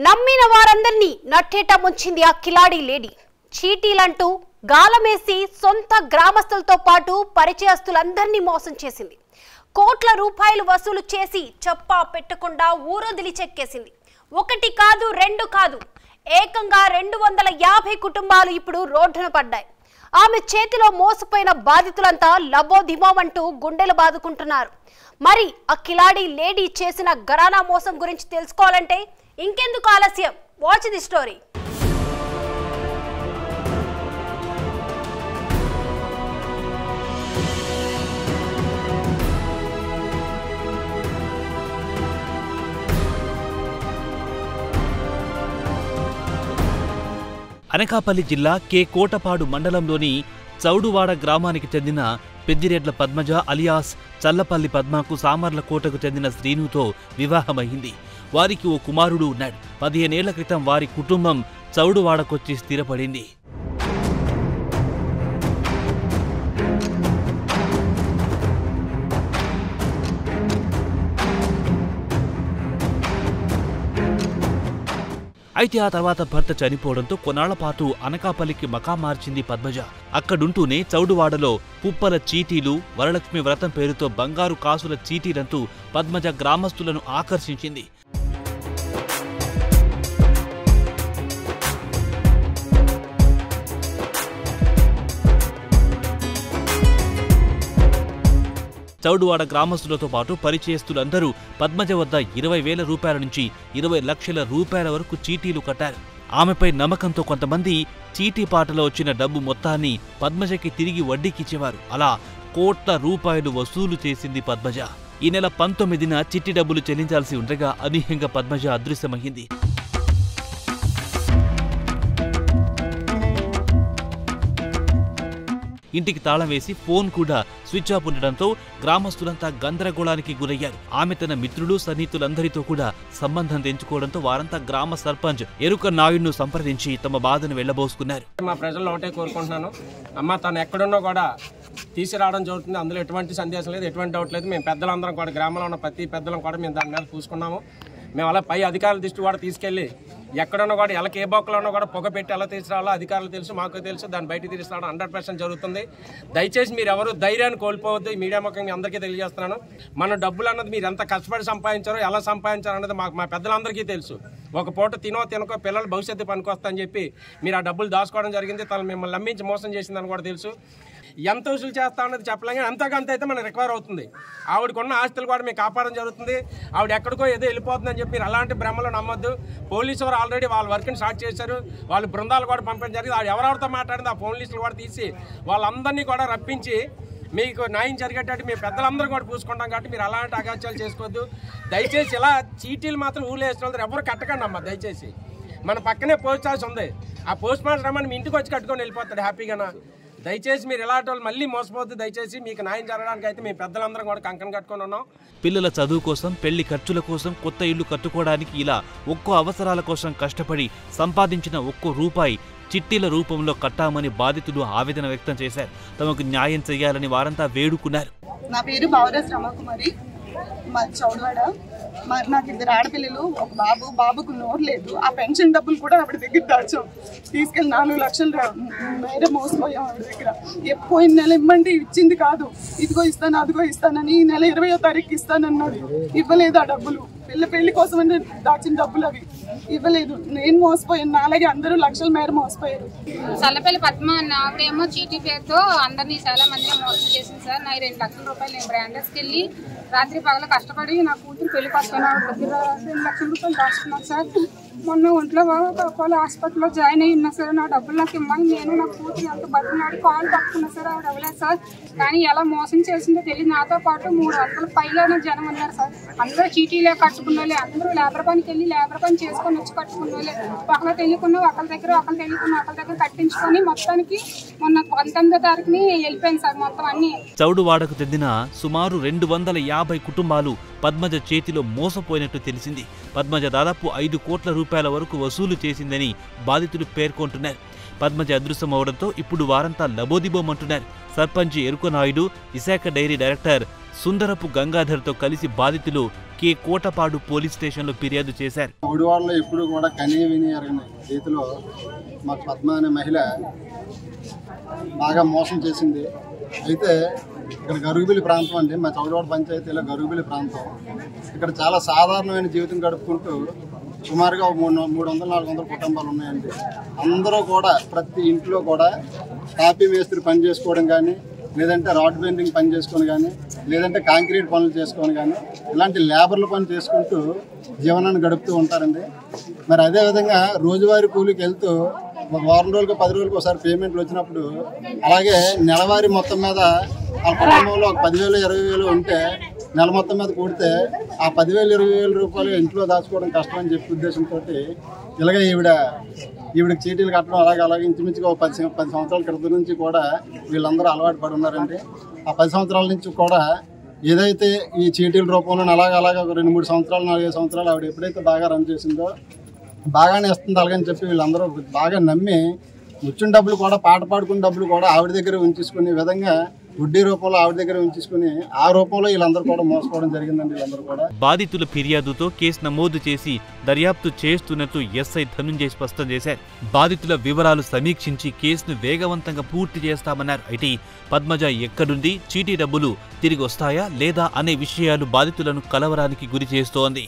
నమ్మిన వారందర్నీ నట్టేట ముంచింది ఆ కిలాడి లేడీ. చీటీలంటూ గాలమేసి సొంత గ్రామస్తులతో పాటు పరిచయస్తులందర్నీ మోసం చేసింది. కోట్ల రూపాయలు వసూలు చేసి చప్పా పెట్టకుండా ఊరొదిలి చెక్కేసింది. ఒకటి కాదు, రెండు కాదు, ఏకంగా 250 కుటుంబాలు ఇప్పుడు రోడ్డున పడ్డాయి. ఆమె చేతిలో మోసపోయిన బాధితులంతా లబోదిమోమంటూ గుండెలు బాదుకుంటున్నారు. మరి ఆ కిలాడి లేడీ చేసిన ఘరానా మోసం గురించి తెలుసుకోవాలంటే ఇంకెందుకు ఆలస్యం, వాచ్ ది స్టోరీ. అనకాపల్లి జిల్లా కె కోటపాడు మండలంలోని చౌడువాడ గ్రామానికి చెందిన పెద్దిరెడ్ల పద్మజ అలియాస్ చల్లపల్లి పద్మకు సామర్లకోటకు చెందిన శ్రీనుతో వివాహమైంది. వారికి ఓ కుమారుడు ఉన్నాడు. 15 ఏళ్ల క్రితం వారి కుటుంబం చౌడువాడకొచ్చి స్థిరపడింది. అయితే ఆ తర్వాత భర్త చనిపోవడంతో కొన్నాళ్ల పాటు అనకాపల్లికి మకాం మార్చింది పద్మజ. అక్కడుంటూనే చౌడువాడలో పుప్పల చీటీలు, వరలక్ష్మి వ్రతం పేరుతో బంగారు కాసుల చీటీలంటూ పద్మజ గ్రామస్తులను ఆకర్షించింది. చౌడువాడ గ్రామస్తులతో పాటు పరిచయస్తులందరూ పద్మజ వద్ద 20,000 రూపాయల నుంచి 20 లక్షల రూపాయల వరకు చీటీలు కట్టారు. ఆమెపై నమ్మకంతో కొంతమంది చీటీ పాటలో వచ్చిన డబ్బు మొత్తాన్ని పద్మజకి తిరిగి వడ్డీకిచ్చేవారు. అలా కోట్ల రూపాయలు వసూలు చేసింది పద్మజ. ఈ నెల 19న చిట్టి డబ్బులు చెల్లించాల్సి ఉండగా అనూహ్యంగా పద్మజ అదృశ్యమైంది. ఇంటికి తాళం వేసి ఫోన్ కూడా స్విచ్ ఆఫ్ ఉండడంతో గ్రామస్తులంతా గందరగోళానికి గురయ్యారు. ఆమె తన మిత్రులు, సన్నిహితులందరితో కూడా సంబంధం తెంచుకోవడంతో వారంతా గ్రామ సర్పంచ్ ఎరుక నాయుడును సంప్రదించి తమ బాధను వెళ్లబోసుకున్నారు. మా ప్రజల్లో ఒకటే కోరుకుంటున్నాను, అమ్మ తను ఎక్కడున్నా కూడా తీసుకురావడం జరుగుతుంది. అందులో ఎటువంటి సందేశం లేదు, ఎటువంటి డౌట్ లేదు. మేము పెద్దలందరం కూడా, గ్రామంలో ఉన్న ప్రతి పెద్దలం కూడా మేము దాని మీద చూసుకున్నాము. మేము అలా పై అధికారుల దృష్టి కూడా తీసుకెళ్ళి ఎక్కడున్నా కూడా ఎలా ఏ బొక్కలో ఉన్నా కూడా పొగ పెట్టి ఎలా తీసుకురావాలో అధికారులు తెలుసు, మాకు తెలుసు. దాన్ని బయట తీసుకురావడం 100% జరుగుతుంది. దయచేసి మీరు ఎవరు ధైర్యాన్ని కోల్పోవద్దు. ఈ మీడియా ముఖంగా అందరికీ తెలియజేస్తున్నాను. మన డబ్బులు అన్నది మీరు ఎంత కష్టపడి సంపాదించారో, ఎలా సంపాదించారో అన్నది మా పెద్దలందరికీ తెలుసు. ఒక పూట తినకో పిల్లల భవిష్యత్తు పనికొస్తా అని చెప్పి మీరు ఆ డబ్బులు దాచుకోవడం జరిగింది. తను మిమ్మల్ని నమ్మించి మోసం చేసిందని కూడా తెలుసు. ఎంత వసూలు చేస్తా అన్నది చెప్పలేం, ఎంతకంత అయితే మనకు రికవర్ అవుతుంది. ఆవిడకున్న ఆస్తులు కూడా మీకు కాపాడడం జరుగుతుంది. ఆవిడ ఎక్కడికో ఏదో వెళ్ళిపోతుందని చెప్పి మీరు అలాంటి భ్రమలో నమ్మొద్దు. పోలీసు వారు ఆల్రెడీ వాళ్ళ వర్క్ని స్టార్ట్ చేశారు. వాళ్ళు బృందాలు కూడా పంపించడం జరిగింది. ఆవిడ ఎవరెవరితో మాట్లాడింది ఆ ఫోన్ లిస్టులు కూడా తీసి వాళ్ళందరినీ కూడా రప్పించి మీకు న్యాయం జరిగేటట్టు మీ పెద్దలందరూ కూడా పూసుకుంటాం. కాబట్టి మీరు అలాంటి అగాత్యాలు చేసుకోవద్దు. దయచేసి ఇలా చీటీలు మాత్రం ఊళ్ళో వేసిన వాళ్ళు ఎవరు కట్టకండి అమ్మ. దయచేసి మన పక్కనే పోస్ట్ ఆఫీస్ ఉంది. ఆ పోస్ట్ మాస్టర్ రమ్మని మీ ఇంటికి వచ్చి కట్టుకొని వెళ్ళిపోతాడు హ్యాపీగా. దయచేసి మీరు ఎలాంటి వాళ్ళు మళ్ళీ మోసపోద్దు. దయచేసి మీకు న్యాయం జరగడానికి అయితే మేము పెద్దలందరం కూడా కంకణం కట్టుకొని ఉన్నాం. పిల్లల చదువు కోసం, పెళ్లి ఖర్చుల కోసం, కొత్త ఇల్లు కట్టుకోవడానికి ఇలా ఒక్కో అవసరాల కోసం కష్టపడి సంపాదించిన ఒక్కో రూపాయి చిట్టీల రూపంలో కట్టామని బాధితులు ఆవేదన వ్యక్తం చేశారు. తమకు న్యాయం చేయాలని వారంతా వేడుకున్నారు. నా పేరు బావరాజ్ రమాకుమారి, మా చౌడవాడ. నాకు 2 ఆడపిల్లలు, ఒక బాబుకు నోరు లేదు. ఆ పెన్షన్ డబ్బులు కూడా ఆవిడ దగ్గర దాచాం. తీసుకెళ్ళి 4 లక్షలు మేరే మోసపోయాం ఆవిడ దగ్గర. పోయిన నెల ఇమ్మంటే ఇచ్చింది కాదు. ఇదిగో ఇస్తాను, అదిగో ఇస్తానని ఈ నెల 20వ తారీఖు ఇస్తానన్నాడు. ఇవ్వలేదు ఆ డబ్బులు. పెళ్లి కోసం అంటే దాచిన డబ్బులు అవి ఇవ్వలేదు. నేను మోసపోయాను, అలాగే అందరూ లక్షల మేర మోసపోయారు. చల్లపల్లి పద్మ ఆవిడేమో చీటీ పేరుతో అందరినీ చాలా మంది మోసం చేసింది సార్. నా 2 లక్షల రూపాయలు నేను బ్రాండర్స్కి వెళ్ళి రాత్రి పగల కష్టపడి నా కూతురు పెళ్లి పట్టుకుని ఆవిడ దగ్గర 2 లక్షల రూపాయలు దాచుకున్నాను సార్. మొన్న ఒంట్లో అపోలో హాస్పిటల్లో జాయిన్ అయ్యి ఉన్నా సార్. నా డబ్బులు నాకు ఇమ్మని నేను నా కూతురు ఎంత బతికినాడు కాల్ పట్టుకున్నా సార్. ఆవిడ అవ్వలేదు సార్. కానీ ఎలా మోసం చేసిందో తెలియదు. నాతో పాటు 300 పైన జనం ఉన్నారు సార్. అందరూ చీటీలే కట్టుకున్న వాళ్ళే, అందరూ లేబర్ పనికి వెళ్ళి లేబర్ పని చేసుకొని వచ్చి కట్టుకున్న వాళ్ళే. ఒకళ్ళు తెలియకుండా ఒకరి దగ్గర కట్టించుకొని మొత్తానికి మొన్న 19వ తారీఖుని వెళ్ళిపోయింది సార్ మొత్తం అన్ని. చౌడువాడకు చెందిన సుమారు 250 కుటుంబాలు పద్మజ చేతిలో మోసపోయినట్టు తెలిసింది. పద్మజ దాదాపు 5 కోట్ల రూపాయల వరకు వసూలు చేసిందని బాధితులు పేర్కొంటున్నారు. పద్మజ అదృశ్యమవడంతో ఇప్పుడు వారంతా లబోదిబోమంటున్నారు. సర్పంచ్ ఎరుకనాయుడు, విశాఖ డైరీ డైరెక్టర్ సుందరపు గంగాధర్తో కలిసి బాధితులు కే కోటపాడు పోలీస్ స్టేషన్లో ఫిర్యాదు చేశారు. చౌడువాడలో ఎప్పుడు కూడా కనీ విని ఎరగని రీతిలో మాకు పద్మ అనే మహిళ బాగా మోసం చేసింది. అయితే ఇక్కడ గరుగుబిల్లి ప్రాంతం అండి, మా చౌడువాడ పంచాయతీలో గరుగుబిల్లి ప్రాంతం. ఇక్కడ చాలా సాధారణమైన జీవితం గడుపుకుంటూ సుమారుగా 300-400 కుటుంబాలు ఉన్నాయండి. అందరూ కూడా ప్రతి ఇంట్లో కూడా టాపీ మేస్త్రి పని చేసుకోవడం కానీ, లేదంటే రాడ్ బెండింగ్ పని చేసుకొని కానీ, లేదంటే కాంక్రీట్ పనులు చేసుకొని కానీ, ఇలాంటి లేబర్ల పని చేసుకుంటూ జీవనాన్ని గడుపుతూ ఉంటారండి. మరి అదేవిధంగా రోజువారీ కూలికి వెళ్తూ వారం రోజులకు 10 రోజులకు ఒకసారి పేమెంట్లు వచ్చినప్పుడు, అలాగే నెలవారీ మొత్తం మీద ఆ కుటుంబంలో ఒక 10,000-20,000 ఉంటే నెల మొత్తం మీద కూడితే ఆ 10,000-20,000 రూపాయలు ఇంట్లో దాచుకోవడం కష్టం అని చెప్పే ఉద్దేశంతో ఇలాగే ఈవిడకి చీటీలు కట్టడం అలాగే ఇంచుమించుగా 10 సంవత్సరాల క్రితం నుంచి కూడా వీళ్ళందరూ అలవాటు పడి ఉన్నారండి. ఆ 10 సంవత్సరాల నుంచి కూడా ఏదైతే ఈ చీటీల రూపంలో అలాగే ఒక 2-3 సంవత్సరాలు 4-5 సంవత్సరాలు ఆవిడ ఎప్పుడైతే బాగా రన్ చేసిందో బాగానే వస్తుంది అలాగని చెప్పి వీళ్ళందరూ బాగా నమ్మి వచ్చిన డబ్బులు కూడా పాట పాడుకున్న డబ్బులు కూడా ఆవిడ దగ్గర ఉంచేసుకునే విధంగా వడ్డీ రూపంలో ఆవిడ దగ్గర ఉంచేసుకుని ఆ రూపంలో వీళ్ళందరూ కూడా మోసపోవడం జరిగిందండి. వీళ్ళందరూ కూడా బాధితుల ఫిర్యాదుతో కేసు నమోదు చేసి దర్యాప్తు చేస్తున్నట్లు ఎస్ఐ ధనుంజయ్ స్పష్టం చేశారు. బాధితుల వివరాలు సమీక్షించి కేసును వేగవంతంగా పూర్తి చేస్తామన్నారు. అయితే పద్మజ ఎక్కడుంది, చీటీ డబ్బులు తిరిగి వస్తాయా లేదా అనే విషయాలు బాధితులను కలవరానికి గురి చేస్తోంది.